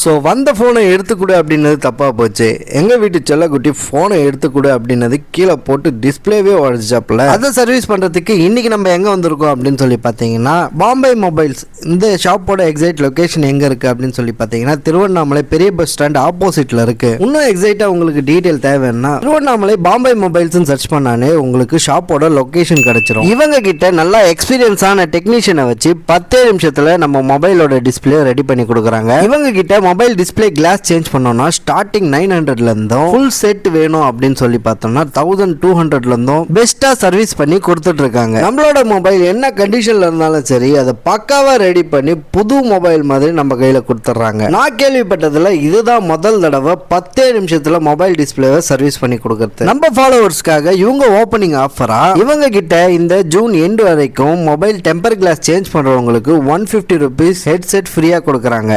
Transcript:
So வந்த ஃபோனை எடுத்துக்கூட அப்படின்னது தப்பாக போச்சு. எங்கள் வீட்டு செல்லக்குட்டி ஃபோனை எடுத்துக்கூட அப்படின்னது கீழே போட்டு டிஸ்பிளேவே உடச்சிச்சாப்புல. அதை சர்வீஸ் பண்ணுறதுக்கு இன்றைக்கி நம்ம எங்கே வந்திருக்கோம் அப்படின்னு சொல்லி பார்த்தீங்கன்னா பாம்பே மொபைல்ஸ். இந்த ஷாப்போட எக்ஸாக்ட் லொக்கேஷன் எங்கே இருக்குது அப்படின்னு சொல்லி பார்த்தீங்கன்னா திருவண்ணாமலை பெரிய பஸ் ஸ்டாண்ட் ஆப்போசிட்டில் இருக்குது. இன்னும் எக்ஸாக்டாக உங்களுக்கு டீட்டெயில் தேவைன்னா திருவண்ணாமலை பாம்பே மொபைல்ஸ்னு சர்ச் பண்ணானே உங்களுக்கு ஷாப்போட லொக்கேஷன் கிடைச்சிரும். இவங்க கிட்ட நல்லா எக்ஸ்பீரியன்ஸான டெக்னீஷியனை வச்சு 10 நிமிஷத்தில் நம்ம மொபைலோட டிஸ்பிளே ரெடி பண்ணி கொடுக்குறாங்க. இவங்க கிட்ட மொபைல் டிஸ்பிளே கிளாஸ் சேஞ்ச் பண்ணோம்னா ஸ்டார்டிங் 900ல இருந்தும் ஃபுல் செட் வேணும் அப்படின்னு சொல்லி பார்த்தோம்னா 1200ல இருந்தும் பெஸ்டா சர்வீஸ் பண்ணி கொடுத்துட்டு இருக்காங்க. நம்மளோட மொபைல் என்ன கண்டிஷன்ல இருந்தாலும் சரி அதை பக்காவா ரெடி பண்ணி புது மொபைல் மாதிரி நம்ம கையில கொடுத்துட்றாங்க. நான் கேள்விப்பட்டதுல இதுதான் முதல் தடவை 10 நிமிஷத்துல மொபைல் டிஸ்பிளேவை சர்வீஸ் பண்ணி கொடுக்கறது. நம்ம ஃபாலோவர்ஸ்க்காக இவங்க ஓப்பனிங் ஆஃபரா இவங்க கிட்ட இந்த ஜூன் எண்ட் வரைக்கும் மொபைல் டெம்பர் கிளாஸ் சேஞ்ச் பண்றவங்களுக்கு 150 ரூபீஸ் ஹெட்செட் ஃப்ரீயா கொடுக்குறாங்க.